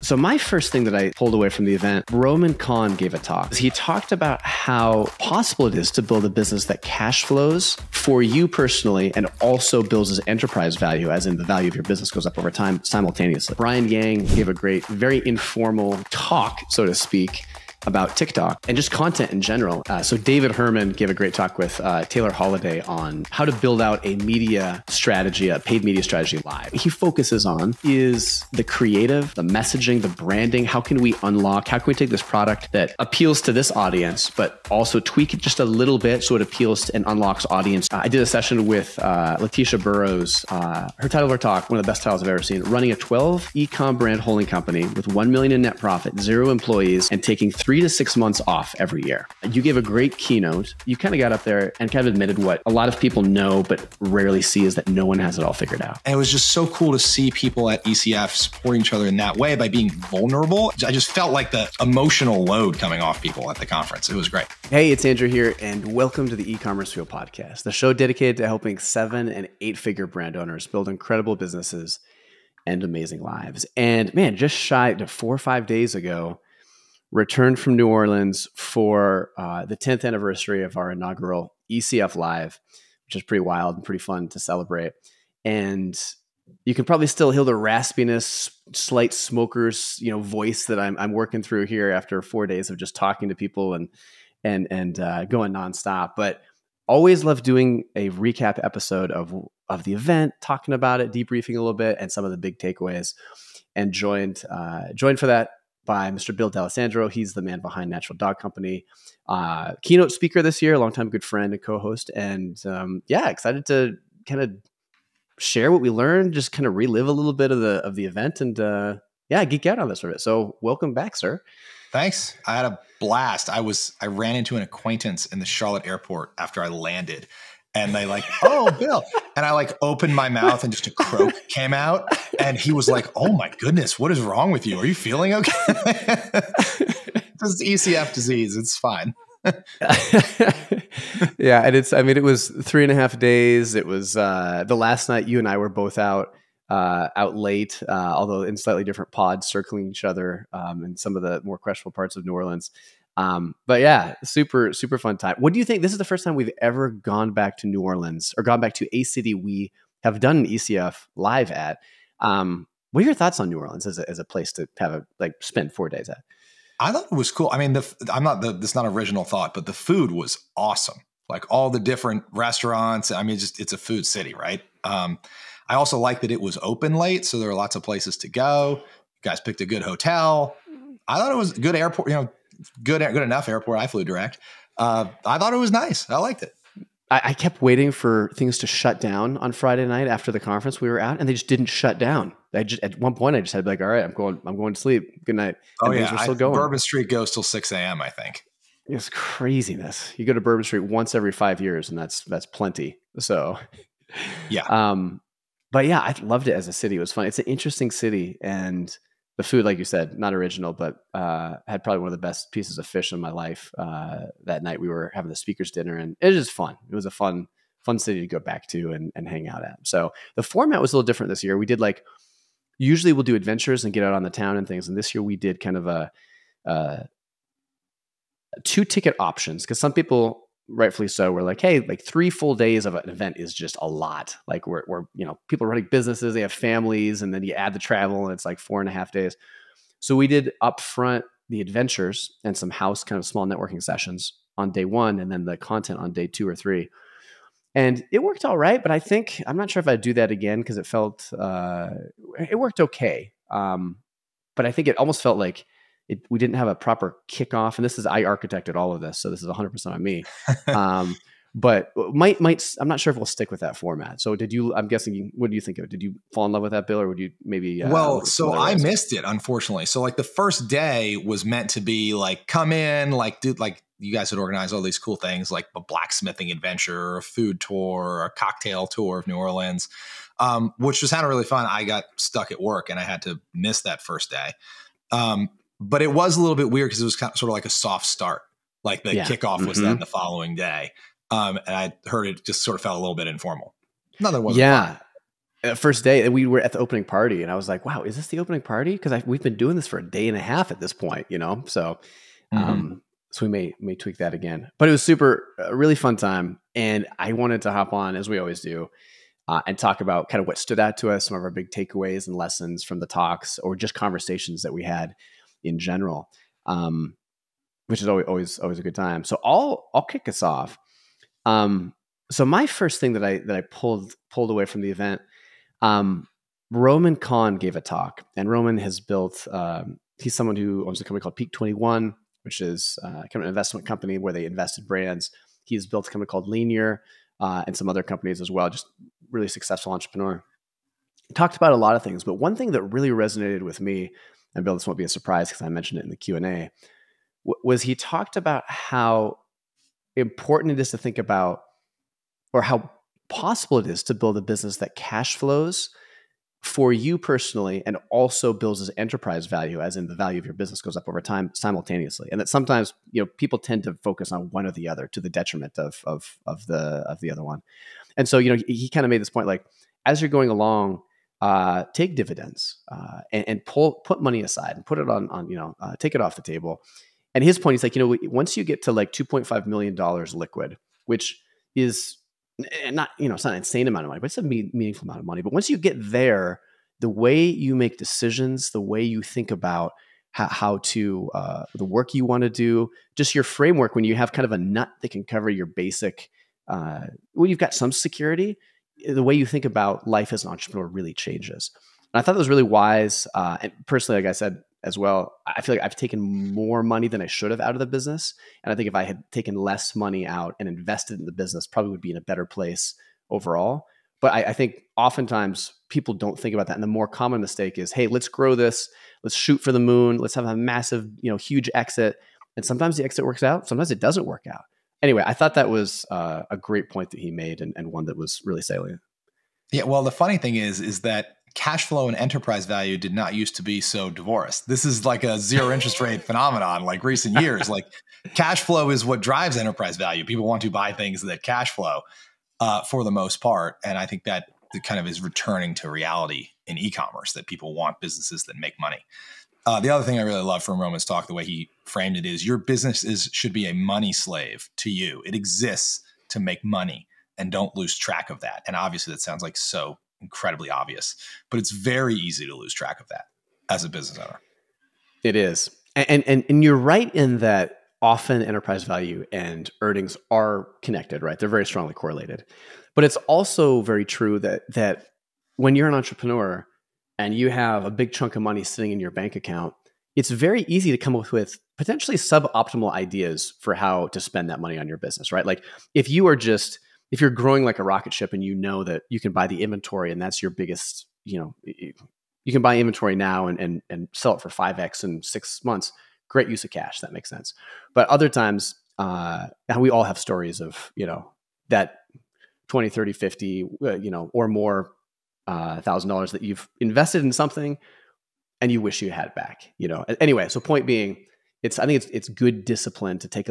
So my first thing that I pulled away from the event, Roman Khan gave a talk. He talked about how possible it is to build a business that cash flows for you personally and also builds as enterprise value, as in the value of your business goes up over time simultaneously. Brian Yang gave a great, very informal talk, so to speak, about TikTok and just content in general. So David Herrmann gave a great talk with Taylor Holiday on how to build out a media strategy, a paid media strategy live. He focuses on is the creative, the messaging, the branding. How can we unlock, how can we take this product that appeals to this audience, but also tweak it just a little bit so it appeals to and unlocks audience. I did a session with LaTesha Burroughs. Her title of her talk, one of the best titles I've ever seen, running a 12 e-com brand holding company with 1 million in net profit, 0 employees, and taking 3 to 6 months off every year. You gave a great keynote. You kind of got up there and kind of admitted what a lot of people know, but rarely see is that no one has it all figured out. And it was just so cool to see people at ECF supporting each other in that way by being vulnerable. I just felt like the emotional load coming off people at the conference. It was great. Hey, it's Andrew here, and welcome to the Ecommerce Fuel Podcast, the show dedicated to helping 7- and 8-figure brand owners build incredible businesses and amazing lives. And man, just shy to 4 or 5 days ago, returned from New Orleans for the 10th anniversary of our inaugural ECFLive, which is pretty wild and pretty fun to celebrate. And you can probably still hear the raspiness, slight smoker's, voice that I'm working through here after 4 days of just talking to people and going nonstop. But always love doing a recap episode of the event, talking about it, debriefing a little bit, and some of the big takeaways. And joined for that by Mr. Bill D'Alessandro. He's the man behind Natural Dog Company, keynote speaker this year, longtime good friend and co-host. And excited to kind of share what we learned, just kind of relive a little bit of the event and geek out on this sort of it. So welcome back, sir. Thanks. I had a blast. I ran into an acquaintance in the Charlotte airport after I landed. And they oh, Bill. And I opened my mouth and just a croak came out. And he was like, oh my goodness, what is wrong with you? Are you feeling okay? This is ECF disease. It's fine. Yeah. And it was 3.5 days. It was the last night you and I were both out late, although in slightly different pods circling each other in some of the more questionable parts of New Orleans. But yeah, super, super fun time. What do you think? This is the first time we've ever gone back to New Orleans or gone back to a city we have done an ECF live at. What are your thoughts on New Orleans as a place to have spend 4 days at? I thought it was cool. I mean, this is not original thought, but the food was awesome. All the different restaurants. I mean, it's a food city, right? I also like that it was open late. So there were lots of places to go. You guys picked a good hotel. I thought it was a good airport, good enough airport. I flew direct. I thought it was nice. I liked it. I kept waiting for things to shut down on Friday night after the conference we were at, and they just didn't shut down. At one point I just had to be all right, I'm going to sleep. Good night. And things were still going. Bourbon Street goes till 6 a.m. I think. It's craziness. You go to Bourbon Street once every 5 years, and that's plenty. So yeah. But yeah, I loved it as a city. It was fun. It's an interesting city, and the food, like you said, not original, but had probably one of the best pieces of fish in my life. That night we were having the speakers dinner, and it was just fun. It was a fun city to go back to and hang out at. So the format was a little different this year. We did usually we'll do adventures and get out on the town and things. And this year we did kind of a 2 ticket options, because some people, rightfully so, were hey, 3 full days of an event is just a lot. We're people are running businesses, they have families, and then you add the travel and it's 4.5 days. So we did upfront the adventures and some house kind of small networking sessions on day 1, and then the content on day 2 or 3. And it worked all right, but I'm not sure if I'd do that again, because it felt, it worked okay. But I think it almost felt we didn't have a proper kickoff, and I architected all of this, so this is 100% on me. But I'm not sure if we'll stick with that format. So I'm guessing, what do you think of it? Did you fall in love with that, Bill, or would you maybe? So I missed it, unfortunately. So the first day was meant to be come in, you guys had organized all these cool things, like a blacksmithing adventure, a food tour, a cocktail tour of New Orleans, which was sounded really fun. I got stuck at work and I had to miss that first day. But it was a little bit weird because it was sort of like a soft start. The kickoff was then the following day. And I heard it just sort of felt a little bit informal. Not that it wasn't fun. First day, and we were at the opening party, and I was like, "Wow, is this the opening party?" Because we've been doing this for a day and a half at this point, you know. So, so we may tweak that again. But it was a really fun time, and I wanted to hop on, as we always do, and talk about kind of what stood out to us, some of our big takeaways and lessons from the talks, or just conversations that we had in general, which is always a good time. So I'll kick us off. So my first thing that I pulled away from the event. Roman Kahn gave a talk, and Roman has built, he's someone who owns a company called Peak 21, which is kind of an investment company where they invest in brands. He's built a company called Linear, and some other companies as well, just really successful entrepreneur. He talked about a lot of things, but one thing that really resonated with me, and Bill, this won't be a surprise because I mentioned it in the Q&A, was he talked about how important it is to think about, or how possible it is to build a business that cash flows for you personally and also builds as enterprise value, as in the value of your business goes up over time simultaneously. And that sometimes, people tend to focus on one or the other to the detriment of the other one. And so, he kind of made this point, like, as you're going along, take dividends and put money aside and put it on take it off the table. And his point is like, once you get to like $2.5 million liquid, which is not, it's not an insane amount of money, but it's a meaningful amount of money. But once you get there, the way you make decisions, the way you think about how to, the work you want to do, just your framework, when you have kind of a nut that can cover your basic, when you've got some security, the way you think about life as an entrepreneur really changes. And I thought that was really wise. And personally, like I said as well, I feel like I've taken more money than I should have out of the business. And I think if I had taken less money out and invested in the business, probably would be in a better place overall. But I think oftentimes people don't think about that. And the more common mistake is, hey, let's grow this. Let's shoot for the moon. Let's have a massive, huge exit. And sometimes the exit works out. Sometimes it doesn't work out. Anyway, I thought that was a great point that he made, and one that was really salient. Yeah, well, the funny thing is that cash flow and enterprise value did not used to be so divorced. This is like a zero interest rate phenomenon, like recent years. Like, cash flow is what drives enterprise value. People want to buy things that cash flow for the most part. And I think that kind of is returning to reality in e-commerce, that people want businesses that make money. The other thing I really love from Roman's talk, the way he framed it, is your business should be a money slave to you. It exists to make money, and don't lose track of that. And obviously that sounds like so incredibly obvious, but it's very easy to lose track of that as a business owner. It is. And you're right in that often enterprise value and earnings are connected, right? They're very strongly correlated. But it's also very true that when you're an entrepreneur and you have a big chunk of money sitting in your bank account, it's very easy to come up with potentially suboptimal ideas for how to spend that money on your business, right? Like, if you're growing like a rocket ship and you know that you can buy the inventory and that's your biggest, you can buy inventory now and sell it for 5x in 6 months. Great use of cash. That makes sense. But other times, and we all have stories of, that 20, 30, 50, or more $1,000 that you've invested in something and you wish you had back, Anyway, so point being, I think it's good discipline to take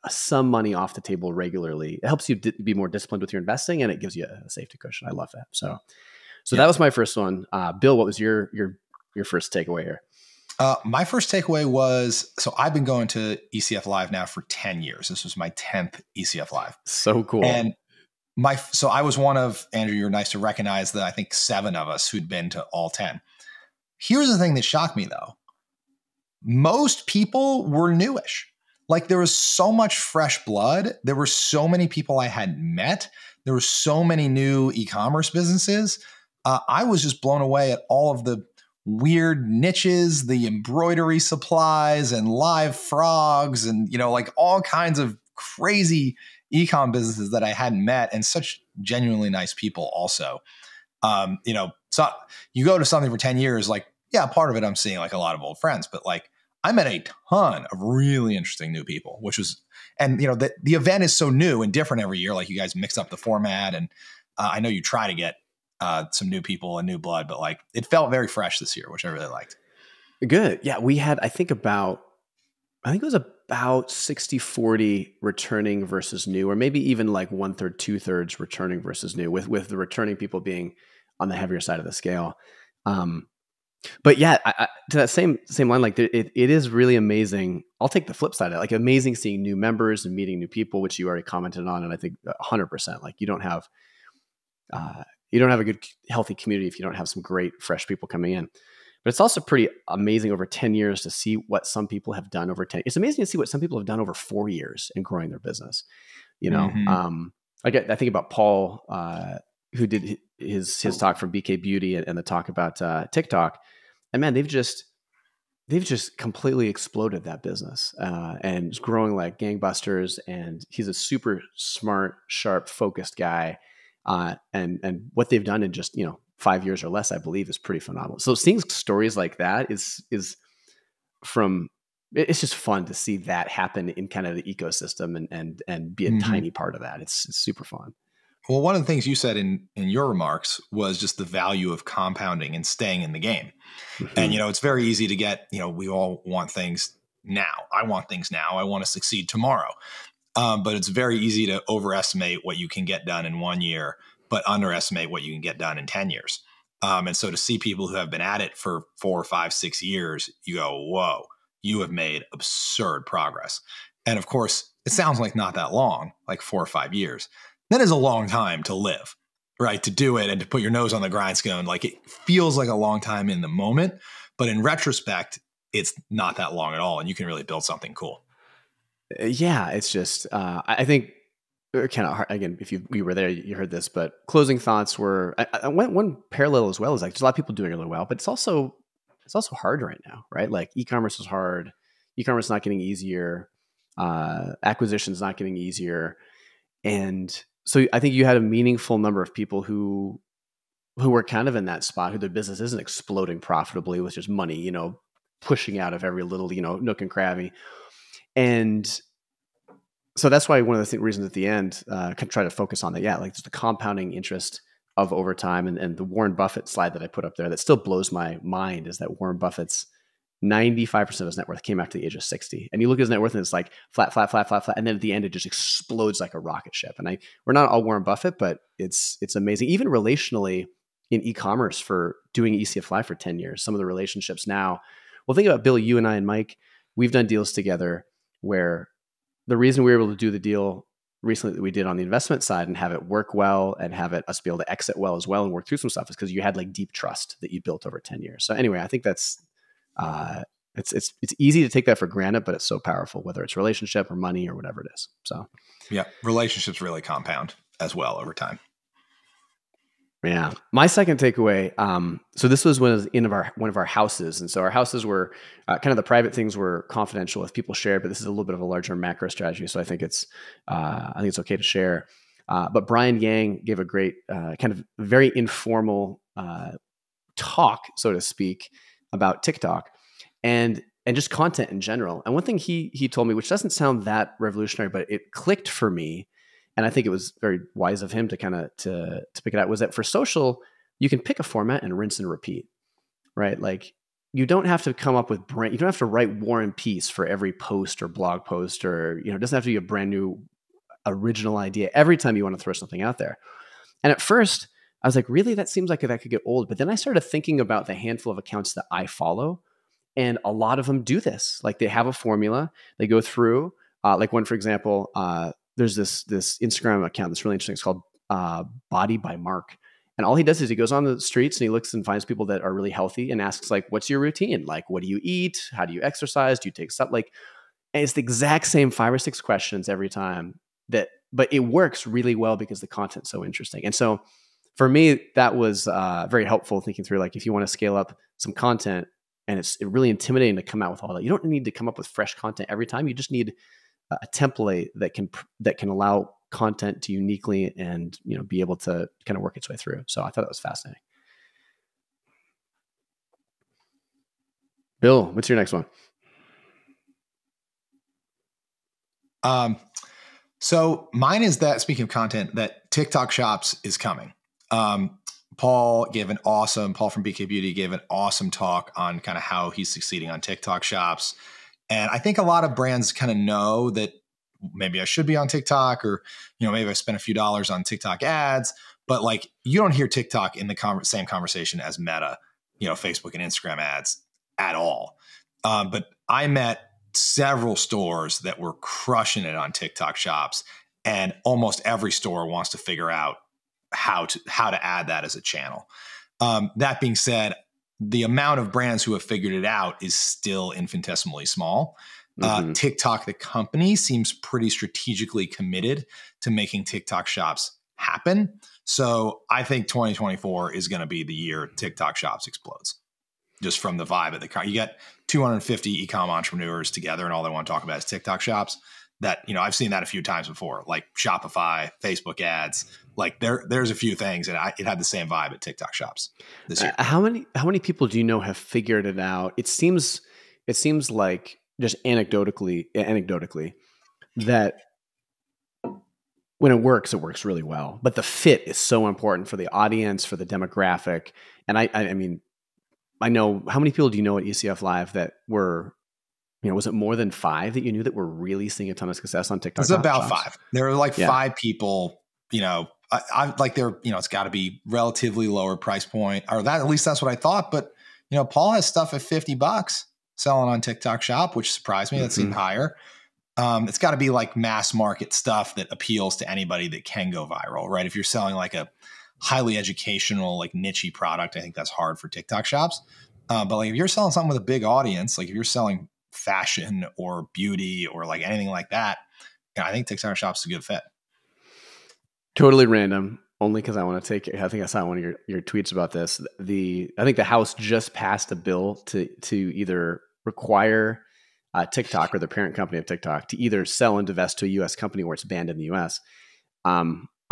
some money off the table regularly. It helps you be more disciplined with your investing, and it gives you a safety cushion. I love that. So That was my first one. Bill, what was your first takeaway here? My first takeaway was, so I've been going to ECFLive now for 10 years. This was my 10th ECFLive. So cool. And so I was one of, Andrew, you're nice to recognize that I think 7 of us who'd been to all 10. Here's the thing that shocked me though. Most people were newish. Like, there was so much fresh blood. There were so many people I hadn't met. There were so many new e-commerce businesses. I was just blown away at all of the weird niches, the embroidery supplies and live frogs and, like all kinds of crazy e-com businesses that I hadn't met, and such genuinely nice people also. So you go to something for 10 years, like, yeah, part of it I'm seeing like a lot of old friends, but like, I met a ton of really interesting new people, which was, and the event is so new and different every year. Like, you guys mix up the format, and I know you try to get some new people and new blood, but like, it felt very fresh this year, which I really liked. Good. Yeah. We had, I think it was about 60-40 returning versus new, or maybe even like 1/3, 2/3 returning versus new, with the returning people being on the heavier side of the scale. But yeah, to that same line, like it is really amazing. I'll take the flip side of it. Like amazing seeing new members and meeting new people, which you already commented on. And I think 100%, like you don't have a good, healthy community if you don't have some great, fresh people coming in. But it's also pretty amazing over 10 years to see what some people have done over 10. It's amazing to see what some people have done over 4 years in growing their business. You know, I think about Paul, who did his talk from BK Beauty and the talk about TikTok. And man, they've just completely exploded that business and it's growing like gangbusters. And he's a super smart, sharp, focused guy. And what they've done in just 5 years or less, I believe, is pretty phenomenal. So seeing stories like that is it's just fun to see that happen in kind of the ecosystem and be a tiny part of that. It's super fun. Well, one of the things you said in your remarks was just the value of compounding and staying in the game. And, it's very easy to get, we all want things now. I want things now. I want to succeed tomorrow. But it's very easy to overestimate what you can get done in 1 year, but underestimate what you can get done in 10 years. And so to see people who have been at it for 4, 5, 6 years, you go, whoa, you have made absurd progress. And of course, it sounds like not that long, like 4 or 5 years. That is a long time to live, right? To do it and to put your nose on the grindstone. Like it feels like a long time in the moment, but in retrospect, it's not that long at all. And you can really build something cool. Yeah, it's just, I think kind of hard, again, if we were there, you heard this, but closing thoughts were, one parallel as well is like, there's a lot of people doing it really well, but it's also hard right now, right? Like e-commerce is hard. E-commerce is not getting easier. Acquisition's not getting easier. And so I think you had a meaningful number of people who were kind of in that spot, who their business isn't exploding profitably with just money, pushing out of every little, nook and cranny. And so that's why one of the reasons at the end, try to focus on that. Yeah, like just the compounding interest of over time. And the Warren Buffett slide that I put up there that still blows my mind is that Warren Buffett's 95% of his net worth came after the age of 60. And you look at his net worth and it's like flat, flat, flat, flat, flat. And then at the end, it just explodes like a rocket ship. And we're not all Warren Buffett, but it's amazing. Even relationally in e-commerce for doing ECFLive for 10 years, some of the relationships now, well, think about Bill, you and I and Mike, we've done deals together where the reason we were able to do the deal recently that we did on the investment side and have it work well and have us be able to exit well as well and work through some stuff is because you had like deep trust that you built over 10 years. So anyway, I think that's, it's easy to take that for granted, but it's so powerful, whether it's relationship or money or whatever it is. So yeah, relationships really compound as well over time. Yeah. My second takeaway. So this was one of our houses. And so our houses were kind of the private things were confidential if people share, but this is a little bit of a larger macro strategy. So I think it's okay to share. But Brian Yang gave a great kind of very informal talk, so to speak, about TikTok and just content in general. And one thing he told me, which doesn't sound that revolutionary, but it clicked for me, and I think it was very wise of him to kind of to pick it out, was that for social, you can pick a format and rinse and repeat, right? Like you don't have to come up with you don't have to write War and Peace for every post or blog post, or it doesn't have to be a brand new original idea every time you want to throw something out there. And at first, I was like, really, that seems like that could get old. But then I started thinking about the handful of accounts that I follow, and a lot of them do this. Like they have a formula, they go through. Like one, for example, there's this Instagram account that's really interesting. It's called Body by Mark, and all he does is he goes on the streets and he looks and finds people that are really healthy and asks like, "What's your routine? Like, what do you eat? How do you exercise? Do you take stuff?" Like, and it's the exact same 5 or 6 questions every time. But it works really well because the content's so interesting. And so for me, that was very helpful thinking through, like, if you want to scale up some content and it's really intimidating to come out with all that, you don't need to come up with fresh content every time. You just need a template that can allow content to uniquely and, be able to kind of work its way through. So I thought that was fascinating. Bill, what's your next one? So mine is that, speaking of content, that TikTok Shops is coming. Paul from BK Beauty gave an awesome talk on kind of how he's succeeding on TikTok Shops. And I think a lot of brands kind of know that maybe I should be on TikTok, or, maybe I spent a few dollars on TikTok ads, But like, you don't hear TikTok in the same conversation as Meta, Facebook and Instagram ads at all. But I met several stores that were crushing it on TikTok shops, and almost every store wants to figure out how to add that as a channel. That being said, the amount of brands who have figured it out is still infinitesimally small. TikTok, the company, seems pretty strategically committed to making TikTok shops happen. So I think 2024 is going to be the year TikTok shops explodes, just from the vibe of the. You get 250 e-com entrepreneurs together, and all they want to talk about is TikTok shops. That, I've seen that a few times before, like Shopify, Facebook ads. Like there's a few things, and it had the same vibe at TikTok shops this year. How many people do you know have figured it out? It seems like, just anecdotally, that when it works really well. But the fit is so important for the audience, for the demographic. And I mean, I know, how many people do you know at ECFLive that were, was it more than 5 that you knew that were really seeing a ton of success on TikTok? It's about 5. There were like 5 people, I like they're, it's got to be relatively lower price point, or that, at least that's what I thought. But, Paul has stuff at $50 selling on TikTok shop, which surprised me. That seemed higher. It's got to be like mass market stuff that appeals to anybody that can go viral, right? If you're selling like a highly educational, like niche-y product, I think that's hard for TikTok shops. But like if you're selling something with a big audience, like if you're selling fashion or beauty or like anything like that, I think TikTok shops is a good fit. Totally random, only because I want to I think I saw one of your tweets about this. I think the House just passed a bill to either require TikTok or the parent company of TikTok to either sell and divest to a U.S. company where it's banned in the U.S. I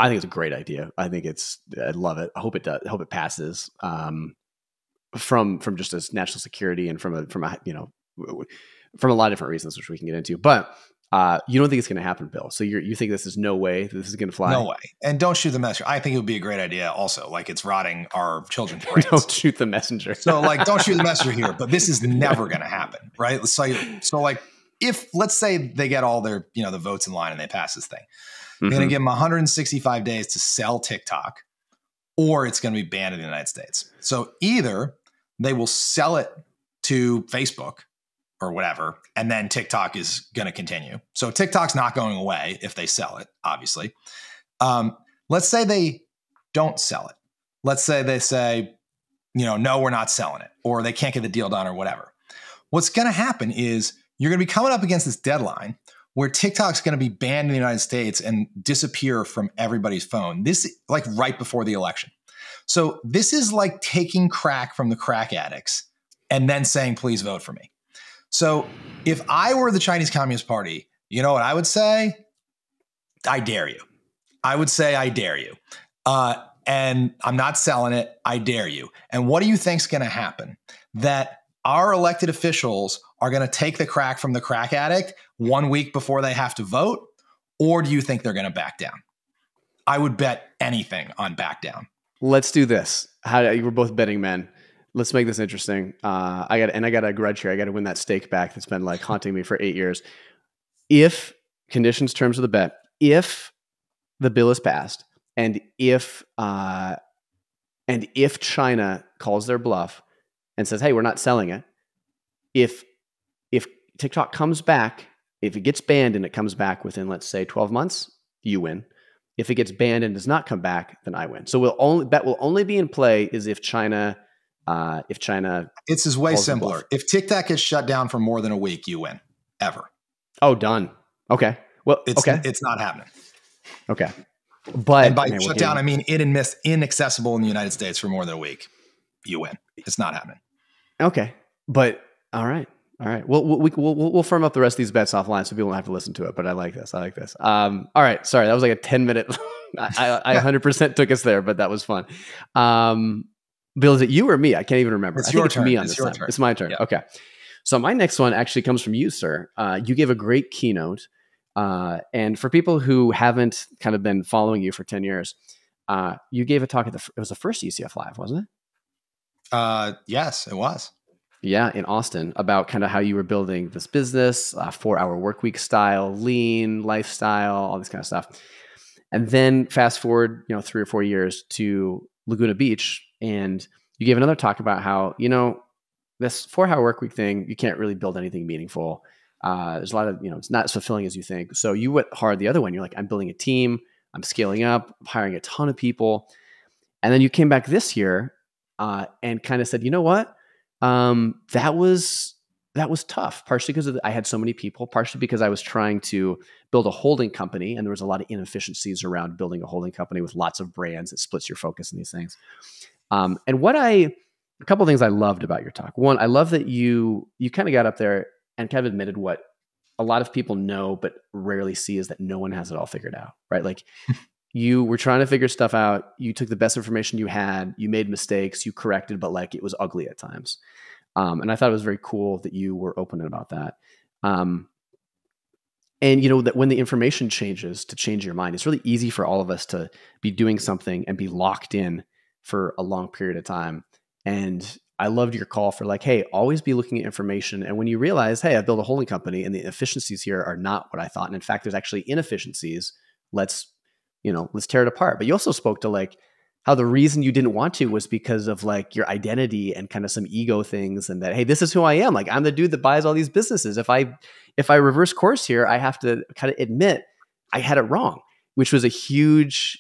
think it's a great idea. I love it. I hope it does. I hope it passes. From just as national security and from a lot of different reasons, which we can get into. But you don't think it's going to happen, Bill? So you think this is no way this is going to fly? No way. And don't shoot the messenger. I think it would be a great idea. Also, like, it's rotting our children's brains. Don't shoot the messenger. So like, don't shoot the messenger here. But this is never going to happen, right? So like, if let's say they get all their the votes in line and they pass this thing, they're going to give them 165 days to sell TikTok, or it's going to be banned in the United States. So either they will sell it to Facebook or whatever, and then TikTok is going to continue. So TikTok's not going away if they sell it, obviously. Let's say they don't sell it. Let's say they say, no, we're not selling it, or they can't get the deal done or whatever. What's going to happen is you're going to be coming up against this deadline where TikTok's going to be banned in the United States and disappear from everybody's phone. This like right before the election. So this is like taking crack from the crack addicts and then saying, please vote for me. So if I were the Chinese Communist Party, you know what I would say? I dare you. I would say, I dare you. And I'm not selling it. I dare you. And what do you think's going to happen? That our elected officials are going to take the crack from the crack addict 1 week before they have to vote? Or do you think they're going to back down? I would bet anything on back down. Let's do this. You were both betting men. Let's make this interesting. I got a grudge here. I got to win that stake back that's been like haunting me for 8 years. If conditions, terms of the bet, if the bill is passed, and if China calls their bluff and says, "Hey, we're not selling it," if TikTok comes back, if it gets banned and it comes back within, let's say, 12 months, you win. If it gets banned and does not come back, then I win. So bet will only be in play is if China. It's is way simpler. If TikTok gets shut down for more than a week, you win. Ever. Oh, done. Okay. Well, it's not happening. Okay. But and by shut down, I mean inaccessible in the United States for more than a week. You win. It's not happening. Okay. But all right. We'll firm up the rest of these bets offline so people don't have to listen to it. But I like this. All right. Sorry. That was like a 10-minute. I 100% took us there, but that was fun. Bill, is it you or me? I can't even remember. It's your turn. Me on this time. It's my turn. Yeah. Okay. So my next one actually comes from you, sir. You gave a great keynote. And for people who haven't kind of been following you for 10 years, you gave a talk it was the first ECFLive, wasn't it? Yes, it was. Yeah, in Austin, about kind of how you were building this business, 4-hour work week style, lean lifestyle, all this kind of stuff. And then fast forward, 3 or 4 years to Laguna Beach, and you gave another talk about how, this 4-hour work week thing, you can't really build anything meaningful. There's a lot of, it's not as fulfilling as you think. So you went hard the other one. You're like, I'm building a team, I'm scaling up, I'm hiring a ton of people. And then you came back this year and kind of said, you know what? That was tough, partially because I had so many people, partially because I was trying to build a holding company, and there was a lot of inefficiencies around building a holding company with lots of brands. It splits your focus in these things. And a couple of things I loved about your talk. One, I love that you kind of got up there and kind of admitted what a lot of people know but rarely see, is that no one has it all figured out, right? Like you were trying to figure stuff out. You took the best information you had, you made mistakes, you corrected, but like it was ugly at times. And I thought it was very cool that you were open about that. And that when the information changes, to change your mind, it's really easy for all of us to be doing something and be locked in for a long period of time. And I loved your call for like, hey, always be looking at information. And when you realize, hey, I built a holding company and the efficiencies here are not what I thought, and in fact, there's actually inefficiencies, let's tear it apart. But you also spoke to like how the reason you didn't want to was because of like your identity and kind of some ego things, and that, hey, this is who I am. Like, I'm the dude that buys all these businesses. If I reverse course here, I have to kind of admit I had it wrong, which was a huge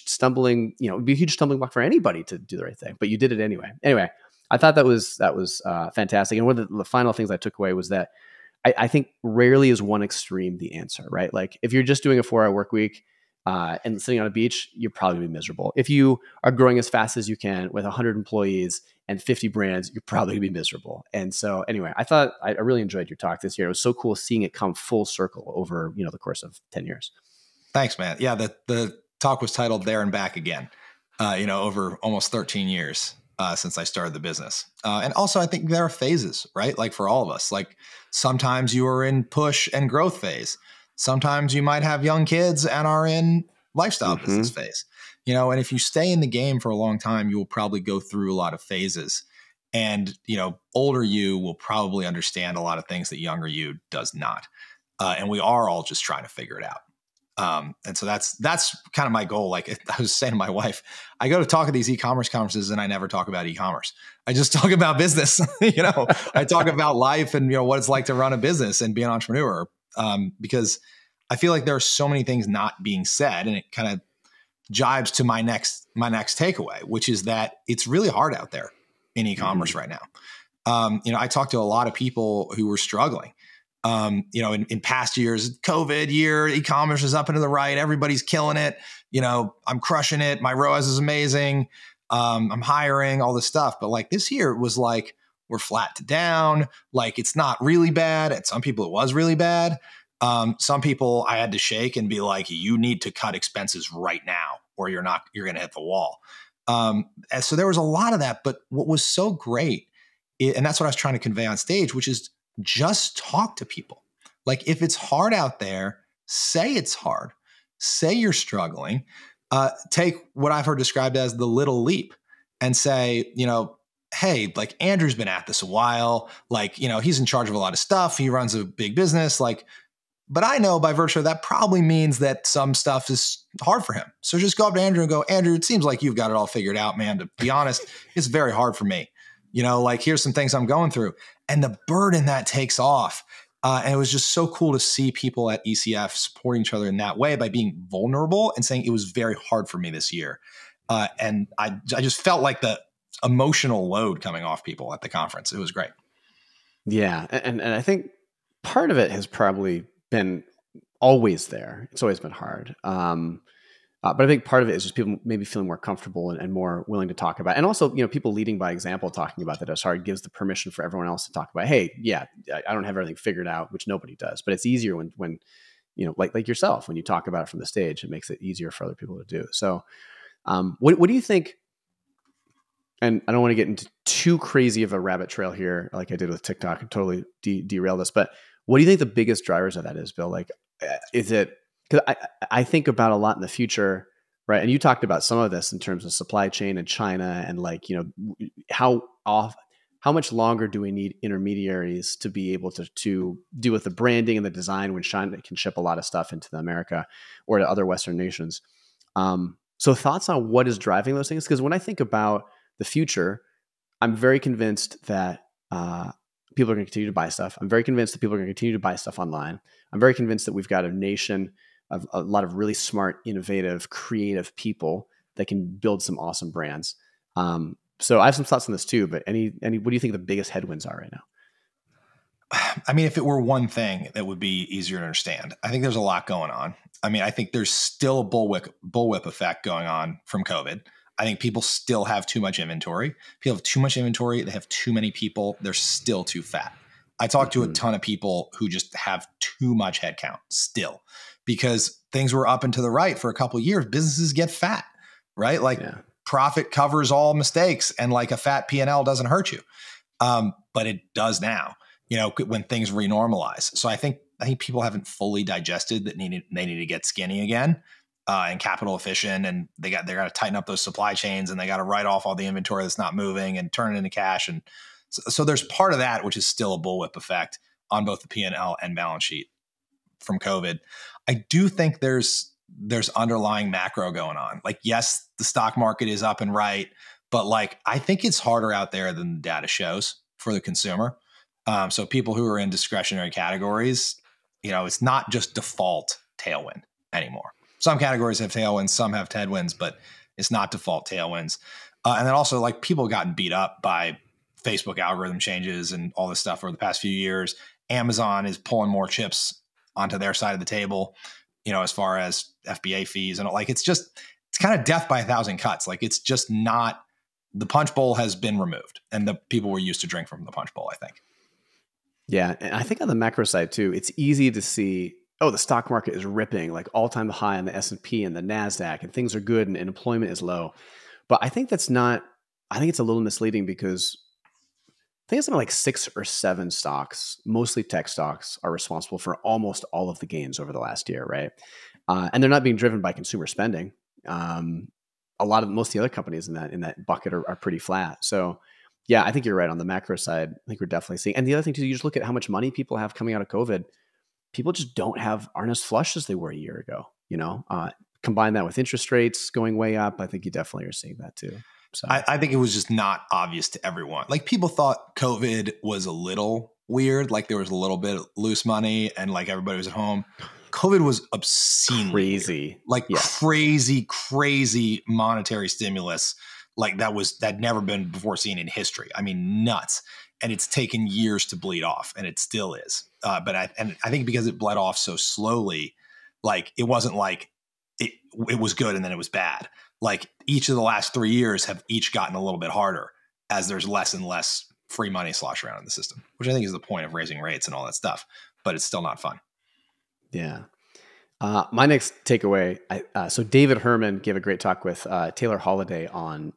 stumbling, it'd be a huge stumbling block for anybody to do the right thing, but you did it anyway. Anyway, I thought that was fantastic. And one of the final things I took away was that I think rarely is one extreme the answer, right? Like if you're just doing a 4-hour work week and sitting on a beach, you're probably gonna be miserable. If you are growing as fast as you can with 100 employees and 50 brands, you're probably gonna be miserable. And so anyway, I thought I really enjoyed your talk this year. It was so cool seeing it come full circle over, the course of 10 years. Thanks, man. Yeah, the talk was titled There and Back Again, over almost 13 years since I started the business. And also, I think there are phases, right? Like for all of us, like sometimes you are in push and growth phase. Sometimes you might have young kids and are in lifestyle business phase, and if you stay in the game for a long time, you will probably go through a lot of phases. And, older you will probably understand a lot of things that younger you does not. And we are all just trying to figure it out. And so that's kind of my goal. Like I was saying to my wife, I go to talk at these e-commerce conferences and I never talk about e-commerce. I just talk about business. I talk about life and, what it's like to run a business and be an entrepreneur. Because I feel like there are so many things not being said, and it kind of jibes to my next takeaway, which is that it's really hard out there in e-commerce right now. I talked to a lot of people who were struggling. In past years, COVID year, e-commerce is up and to the right. Everybody's killing it. I'm crushing it. My ROAS is amazing. I'm hiring, all this stuff. But like this year, it was like, we're flat to down. Like it's not really bad. And some people, it was really bad. Some people I had to shake and be like, you need to cut expenses right now, or you're going to hit the wall. And so there was a lot of that. But what was so great, and that's what I was trying to convey on stage, which is just talk to people. Like if it's hard out there, say it's hard. Say you're struggling. Take what I've heard described as the little leap and say, hey, like Andrew's been at this a while. Like, he's in charge of a lot of stuff. He runs a big business. Like, but I know by virtue of that probably means that some stuff is hard for him. So just go up to Andrew and go, Andrew, it seems like you've got it all figured out, man. To be honest, it's very hard for me. Like here's some things I'm going through. And the burden that takes off. And it was just so cool to see people at ECF supporting each other in that way by being vulnerable and saying it was very hard for me this year. And I just felt like the emotional load coming off people at the conference. It was great. Yeah. And I think part of it has probably been always there. It's always been hard. But I think part of it is just people maybe feeling more comfortable and more willing to talk about it. And also, people leading by example, talking about that it's hard, gives the permission for everyone else to talk about, hey, yeah, I don't have everything figured out, which nobody does, but it's easier when like yourself, when you talk about it from the stage, it makes it easier for other people to do. So what do you think? And I don't want to get into too crazy of a rabbit trail here, like I did with TikTok and totally derail this, but what do you think the biggest drivers of that is, Bill? Like, is it, because I think about a lot in the future, right? And you talked about some of this in terms of supply chain and China and like, how how much longer do we need intermediaries to be able to do with the branding and the design when China can ship a lot of stuff into America or to other Western nations? So thoughts on what is driving those things? Because when I think about the future, I'm very convinced that people are going to continue to buy stuff. I'm very convinced that people are going to continue to buy stuff online. I'm very convinced that we've got a nation of a lot of really smart, innovative, creative people that can build some awesome brands. So I have some thoughts on this too, but what do you think the biggest headwinds are right now? I mean, if it were one thing that would be easier to understand, I think there's a lot going on. I mean, I think there's still a bullwhip effect going on from COVID. I think people still have too much inventory. People have too much inventory. They have too many people. They're still too fat. I talk to a ton of people who just have too much headcount still, because things were up and to the right for a couple of years. Businesses get fat, right? Like profit covers all mistakes, and like a fat P&L doesn't hurt you. But it does now, when things renormalize. So I think people haven't fully digested that they need to get skinny again. And capital efficient, and they got to tighten up those supply chains, and they got to write off all the inventory that's not moving and turn it into cash. And so there's part of that, which is still a bullwhip effect on both the P&L and balance sheet from COVID. I do think there's underlying macro going on. Like, yes, the stock market is up and right, but like, I think it's harder out there than the data shows for the consumer. So people who are in discretionary categories, it's not just default tailwind anymore. Some categories have tailwinds, some have headwinds, but it's not default tailwinds. And then also, like, people have gotten beat up by Facebook algorithm changes and all this stuff over the past few years. Amazon is pulling more chips onto their side of the table, as far as FBA fees. And like, it's kind of death by a thousand cuts. Like, it's just not, the punch bowl has been removed, and the people were used to drink from the punch bowl, I think. Yeah. And I think on the macro side too, it's easy to see, the stock market is ripping, like all-time high on the S&P and the NASDAQ, and things are good and employment is low. But I think it's a little misleading, because I think it's something like 6 or 7 stocks, mostly tech stocks, are responsible for almost all of the gains over the last year, right? And they're not being driven by consumer spending. Most of the other companies in that bucket are pretty flat. So yeah, I think you're right on the macro side. I think we're definitely seeing, and the other thing too, you just look at how much money people have coming out of COVID. People just aren't as flush as they were a year ago, combine that with interest rates going way up. I think you definitely are seeing that too. So I think it was just not obvious to everyone. Like, people thought COVID was a little weird. Like, there was a little bit of loose money and like everybody was at home. COVID was obscenely crazy, weird. Like crazy monetary stimulus. Like that'd never been before seen in history. I mean, nuts. And it's taken years to bleed off, and it still is. But I think because it bled off so slowly, like, it wasn't like it was good and then it was bad. Like, each of the last 3 years have each gotten a little bit harder as there's less and less free money slosh around in the system, which I think is the point of raising rates and all that stuff. But it's still not fun. Yeah. My next takeaway. So David Herrmann gave a great talk with Taylor Holiday on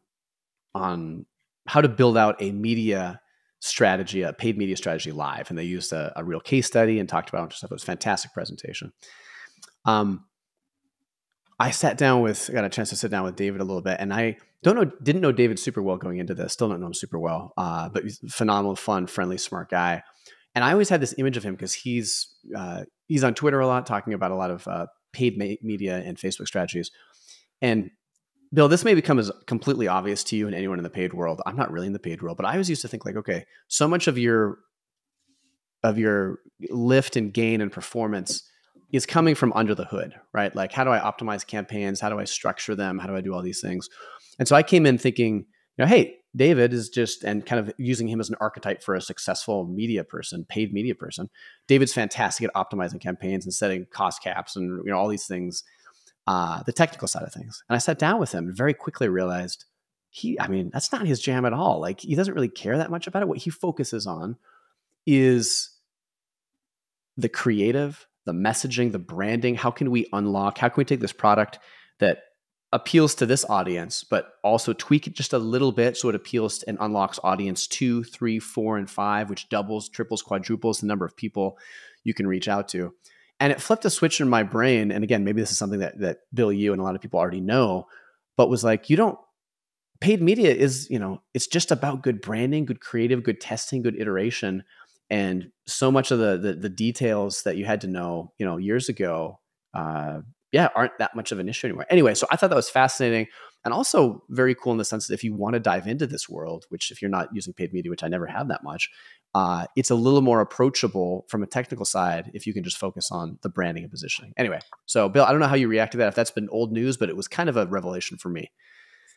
how to build out a media strategy, a paid media strategy live. And they used a real case study and talked about a bunch of stuff. It was a fantastic presentation. I got a chance to sit down with David a little bit, and I didn't know David super well going into this. Still don't know him super well, but he's a phenomenal, fun, friendly, smart guy. And I always had this image of him because he's on Twitter a lot, talking about a lot of paid media and Facebook strategies. And Bill, this may become as completely obvious to you and anyone in the paid world. I'm not really in the paid world, but I always used to think like, okay, so much of your lift and gain and performance is coming from under the hood, right? Like, how do I optimize campaigns? How do I structure them? How do I do all these things? And so I came in thinking, hey, David is and kind of using him as an archetype for a successful media person, paid media person. David's fantastic at optimizing campaigns and setting cost caps and all these things. The technical side of things. And I sat down with him and very quickly realized that's not his jam at all. Like, he doesn't really care that much about it. What he focuses on is the creative, the messaging, the branding. How can we take this product that appeals to this audience, but also tweak it just a little bit so it appeals and unlocks audience 2, 3, 4, and 5, which doubles, triples, quadruples the number of people you can reach out to. And it flipped a switch in my brain. And again, maybe this is something that Bill, you and a lot of people already know, but was like, paid media is, it's just about good branding, good creative, good testing, good iteration. And so much of the details that you had to know, years ago, aren't that much of an issue anymore. Anyway, so I thought that was fascinating and also very cool in the sense that if you want to dive into this world, which if you're not using paid media, which I never have that much, it's a little more approachable from a technical side if you can just focus on the branding and positioning. Anyway, so Bill, I don't know how you react to that, if that's been old news, but it was kind of a revelation for me.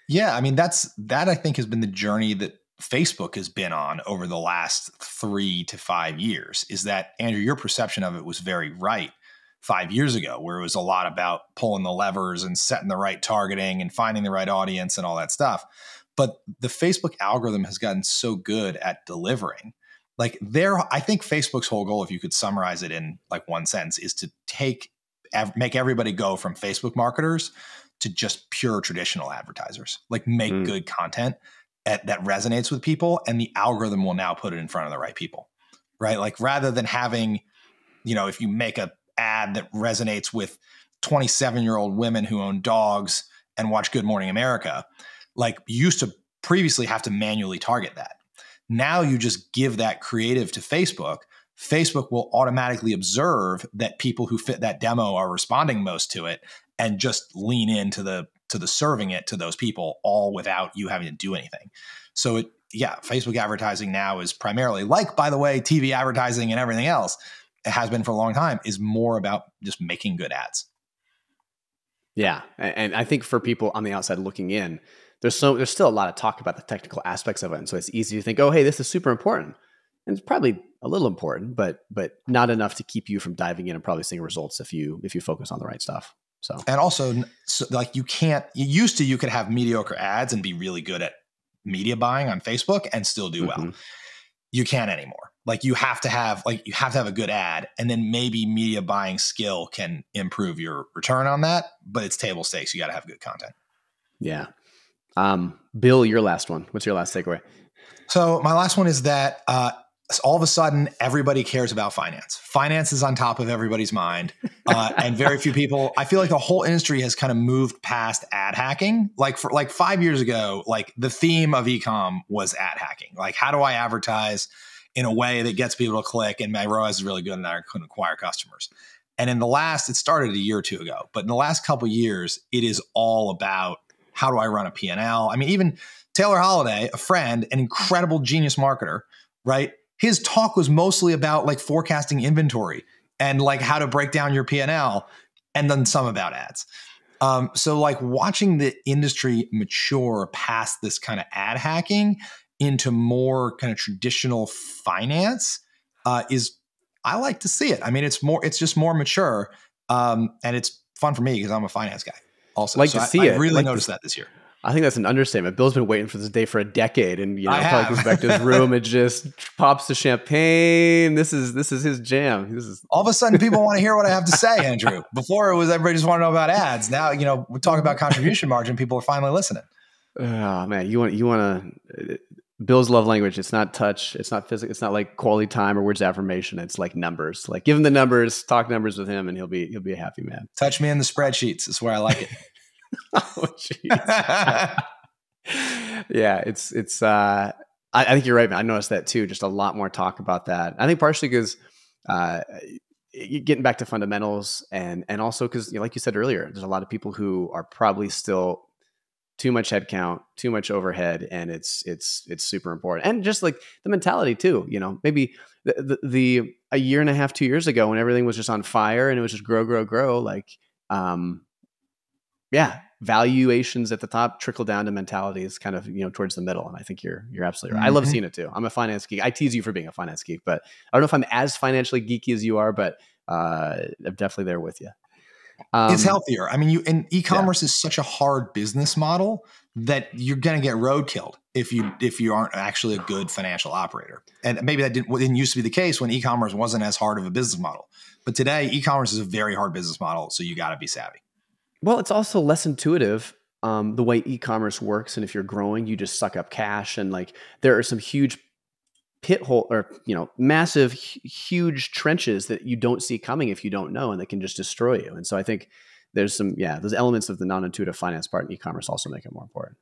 Yeah, I mean, that I think has been the journey that Facebook has been on over the last 3 to 5 years. Is that, Andrew, your perception of it was very right 5 years ago, where it was a lot about pulling the levers and setting the right targeting and finding the right audience and all that stuff. But the Facebook algorithm has gotten so good at delivering. Like I think Facebook's whole goal, if you could summarize it in like one sentence, is to make everybody go from Facebook marketers to just pure traditional advertisers, like make good content that resonates with people, and the algorithm will now put it in front of the right people, right? Like rather than having, if you make a ad that resonates with 27-year-old women who own dogs and watch Good Morning America, like you used to previously have to manually target that. Now you just give that creative to Facebook. Facebook will automatically observe that people who fit that demo are responding most to it and just lean into the serving it to those people, all without you having to do anything. So Facebook advertising now is primarily, like, by the way, TV advertising and everything else, it has been for a long time, is more about just making good ads. Yeah. And I think for people on the outside looking in, there's still a lot of talk about the technical aspects of it. And so it's easy to think, oh, hey, this is super important. And it's probably a little important, but not enough to keep you from diving in and probably seeing results if you focus on the right stuff. So, and also, like you could have mediocre ads and be really good at media buying on Facebook and still do well. You can't anymore. Like you have to have a good ad, and then maybe media buying skill can improve your return on that, but it's table stakes. You got to have good content. Yeah. Bill, your last one. What's your last takeaway? So my last one is that all of a sudden everybody cares about finance. Finance is on top of everybody's mind, and very few people. I feel like the whole industry has kind of moved past ad hacking. Like 5 years ago, like the theme of ecom was ad hacking. Like, how do I advertise in a way that gets people to click and my ROAS is really good and I can acquire customers? And it started a year or two ago, but in the last couple of years, it is all about how do I run a P&L? I mean, even Taylor Holiday, a friend, an incredible genius marketer, right? His talk was mostly about like forecasting inventory and like how to break down your P&L, and then some about ads. So like watching the industry mature past this kind of ad hacking into more kind of traditional finance I like to see it. I mean, it's just more mature, and it's fun for me because I'm a finance guy also. I really noticed that this year. I think that's an understatement. Bill's been waiting for this day for a decade, and probably goes back to his room and just pops the champagne. This is his jam. All of a sudden people want to hear what I have to say, Andrew. Before it was everybody just want to know about ads. Now we talk about contribution margin. People are finally listening. Oh man, you want to. Bill's love language. It's not touch. It's not physical. It's not like quality time or words of affirmation. It's like numbers. Like give him the numbers, talk numbers with him, and he'll be a happy man. Touch me in the spreadsheets. Is where I like it. Oh, jeez. Yeah, it's. I think you're right, man. I noticed that too. Just a lot more talk about that. I think partially because getting back to fundamentals, and also because, like you said earlier, there's a lot of people who are probably still too much headcount, too much overhead, and it's super important. And just like the mentality too, maybe the a year and a half, 2 years ago when everything was just on fire and it was just grow, like, valuations at the top trickle down to mentalities kind of, towards the middle. And I think you're absolutely right. I love seeing it too. I'm a finance geek. I tease you for being a finance geek, but I don't know if I'm as financially geeky as you are, but I'm definitely there with you. It's healthier. I mean, e-commerce is such a hard business model that you're going to get roadkilled if you aren't actually a good financial operator. And maybe that didn't used to be the case when e-commerce wasn't as hard of a business model. But today, e-commerce is a very hard business model, so you got to be savvy. Well, it's also less intuitive the way e-commerce works, and if you're growing, you just suck up cash, and like there are some huge pit hole or massive huge trenches that you don't see coming if you don't know, and that can just destroy you. And so I think there's some those elements of the non-intuitive finance part in e-commerce also make it more important.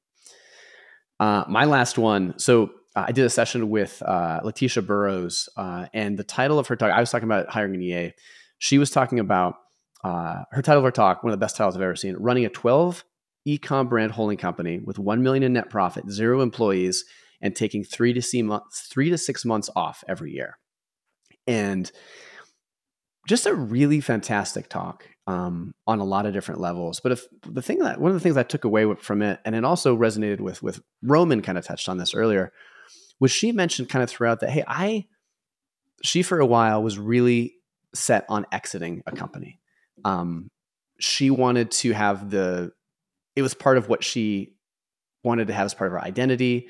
My last one. So I did a session with LaTesha Burroughs, and the title of her talk, I was talking about hiring an EA. She was talking about her title of her talk, one of the best titles I've ever seen, running a 12 e-com brand holding company with 1 million in net profit, 0 employees, and taking 3 to 6 months off every year. And just a really fantastic talk on a lot of different levels. But one of the things I took away from it, and it also resonated with Roman, kind of touched on this earlier, was she mentioned kind of throughout that, hey, she for a while was really set on exiting a company. She wanted to have it was part of what she wanted to have as part of her identity.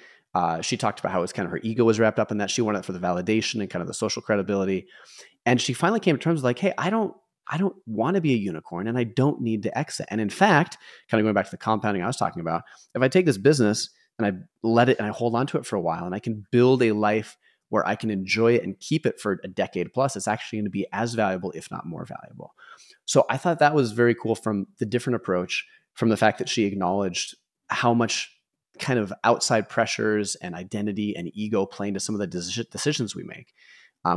She talked about how it was kind of her ego was wrapped up in that. She wanted it for the validation and kind of the social credibility. And she finally came to terms with like, hey, I don't want to be a unicorn and I don't need to exit. And in fact, kind of going back to the compounding I was talking about, if I take this business and I let it and I hold on to it for a while and I can build a life where I can enjoy it and keep it for a decade plus, it's actually going to be as valuable, if not more valuable. So I thought that was very cool from the different approach, from the fact that she acknowledged how much kind of outside pressures and identity and ego play into some of the decisions we make,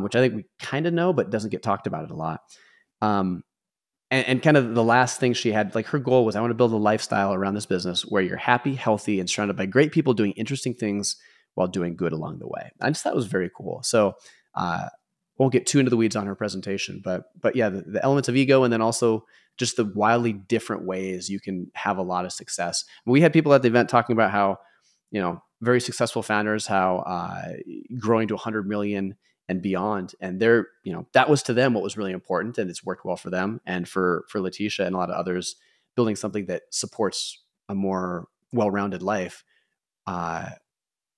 which I think we kind of know, but doesn't get talked about it a lot. And kind of the last thing she had, like her goal was, I want to build a lifestyle around this business where you're happy, healthy, and surrounded by great people doing interesting things while doing good along the way. I just thought it was very cool. So won't get too into the weeds on her presentation, but yeah, the elements of ego, and then also just the wildly different ways you can have a lot of success. We had people at the event talking about how, very successful founders, how growing to 100 million and beyond. And they're, that was to them what was really important, and it's worked well for them. And for LaTesha and a lot of others, building something that supports a more well-rounded life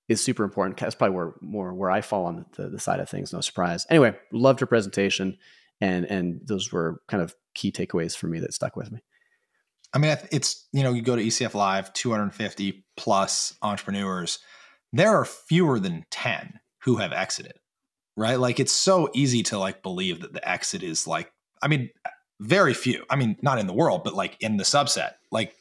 is super important. That's probably where I fall on the side of things. No surprise. Anyway, loved her presentation, and those were kind of key takeaways for me that stuck with me. I mean, it's, you go to ECFLive, 250 plus entrepreneurs. There are fewer than 10 who have exited, right? Like, it's so easy to like believe that the exit is like, I mean, very few. I mean, not in the world, but like in the subset, like,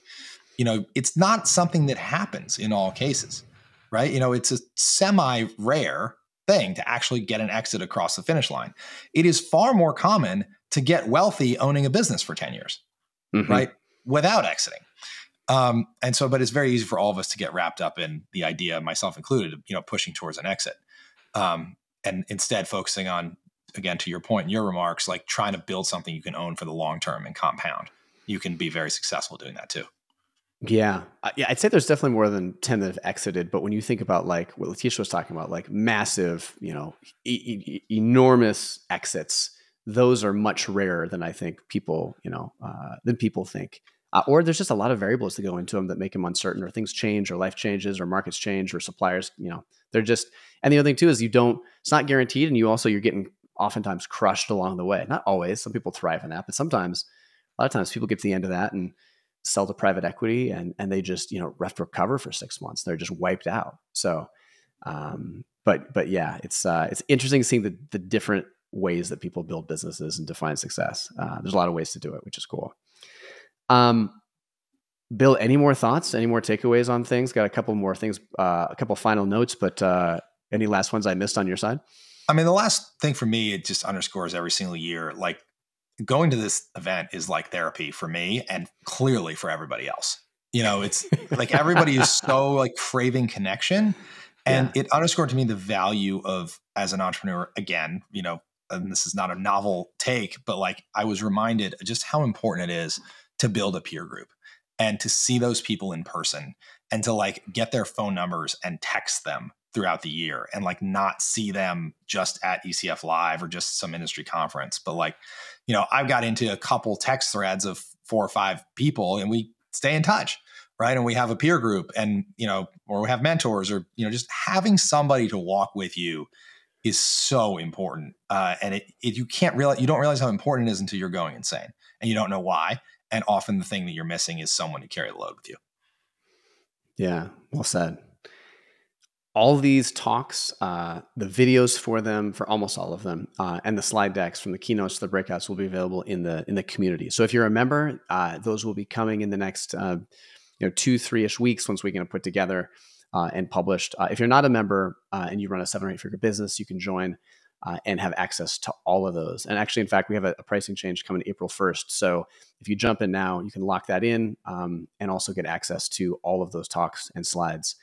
it's not something that happens in all cases, right? It's a semi-rare thing to actually get an exit across the finish line. It is far more common to get wealthy owning a business for 10 years, right? Without exiting. But it's very easy for all of us to get wrapped up in the idea, myself included, pushing towards an exit. And instead focusing on, again, to your point in your remarks, like trying to build something you can own for the long term and compound. You can be very successful doing that too. Yeah. I'd say there's definitely more than 10 that have exited. But when you think about like what LaTesha was talking about, like massive, enormous exits, those are much rarer than I think people, than people think. Or there's just a lot of variables that go into them that make them uncertain, or things change, or life changes, or markets change, or suppliers, they're just, and the other thing too is it's not guaranteed. And you're getting oftentimes crushed along the way. Not always. Some people thrive in that, but sometimes, a lot of times people get to the end of that and sell to private equity and they just, have to recover for 6 months. They're just wiped out. So, but yeah, it's interesting seeing the different ways that people build businesses and define success. There's a lot of ways to do it, which is cool. Bill, any more thoughts, any more takeaways on things? Got a couple more things, a couple final notes, but any last ones I missed on your side? I mean, the last thing for me, it just underscores every single year, like going to this event is like therapy for me and clearly for everybody else. It's like everybody is so like craving connection, and it underscored to me the value of, as an entrepreneur, again, and this is not a novel take, but like I was reminded just how important it is to build a peer group and to see those people in person and to like get their phone numbers and text them throughout the year and like not see them just at ECFLive or just some industry conference. But like, I've got into a couple text threads of 4 or 5 people and we stay in touch, right? And we have a peer group and, or we have mentors or, just having somebody to walk with you is so important. And you don't realize how important it is until you're going insane and you don't know why. And often the thing that you're missing is someone to carry the load with you. Yeah, well said. All these talks, the videos for them, for almost all of them, and the slide decks from the keynotes to the breakouts will be available in the community. So if you're a member, those will be coming in the next 2-3-ish weeks once we're going to put together and published. If you're not a member and you run a 7 or 8 figure business, you can join and have access to all of those. And actually, in fact, we have a pricing change coming April 1st. So if you jump in now, you can lock that in and also get access to all of those talks and slides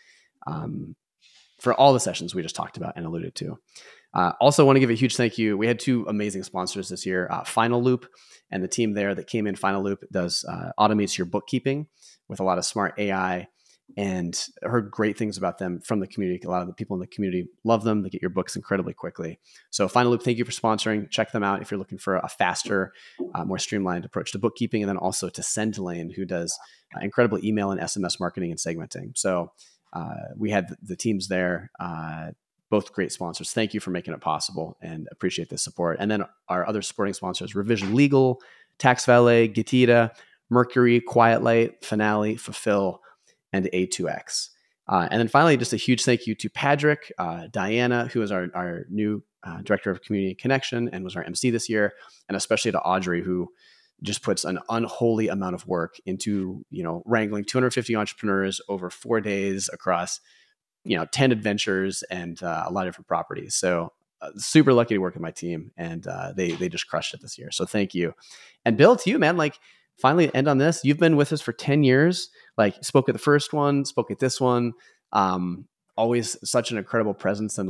for all the sessions we just talked about and alluded to. Also want to give a huge thank you. We had 2 amazing sponsors this year, Final Loop, and the team there that came in. Final Loop does automates your bookkeeping with a lot of smart AI, and I heard great things about them from the community. A lot of the people in the community love them. They get your books incredibly quickly. So Final Loop, thank you for sponsoring. Check them out if you're looking for a faster, more streamlined approach to bookkeeping, and then also to SendLane, who does incredible email and SMS marketing and segmenting. So we had the teams there, both great sponsors. Thank you for making it possible and appreciate the support. And then our other supporting sponsors, Revision Legal, Tax Valet, Getita, Mercury, Quiet Light, Finale, Fulfill, and A2X. And then finally, just a huge thank you to Patrick, Diana, who is our new Director of Community Connection and was our MC this year, and especially to Audrey, who just puts an unholy amount of work into, wrangling 250 entrepreneurs over 4 days across, 10 adventures and a lot of different properties. So super lucky to work with my team, and they just crushed it this year. So thank you. And Bill, to you, man, finally end on this. You've been with us for 10 years, spoke at the first one, spoke at this one, always such an incredible presence and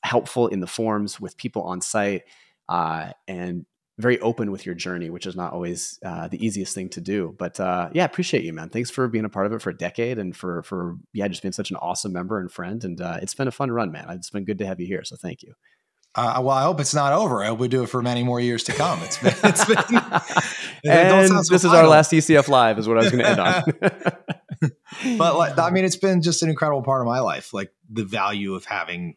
helpful in the forums with people on site, and very open with your journey, which is not always the easiest thing to do. But appreciate you, man. Thanks for being a part of it for a decade and for just being such an awesome member and friend. And it's been a fun run, man. It's been good to have you here. So thank you. Well, I hope it's not over. I hope we do it for many more years to come. It's been and this is our last ECFLive is what I was going to end on. But it's been just an incredible part of my life. The value of having,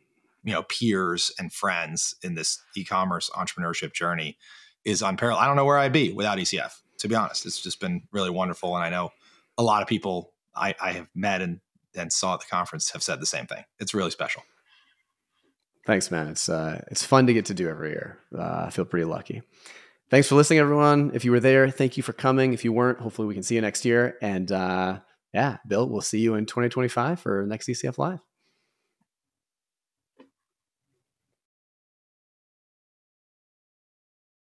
peers and friends in this e-commerce entrepreneurship journey is unparalleled. I don't know where I'd be without ECF, to be honest. It's just been really wonderful. And I know a lot of people I have met and saw at the conference have said the same thing. It's really special. Thanks, man. It's fun to get to do every year. I feel pretty lucky. Thanks for listening, everyone. If you were there, thank you for coming. If you weren't, hopefully we can see you next year. And Bill, we'll see you in 2025 for next ECF Live.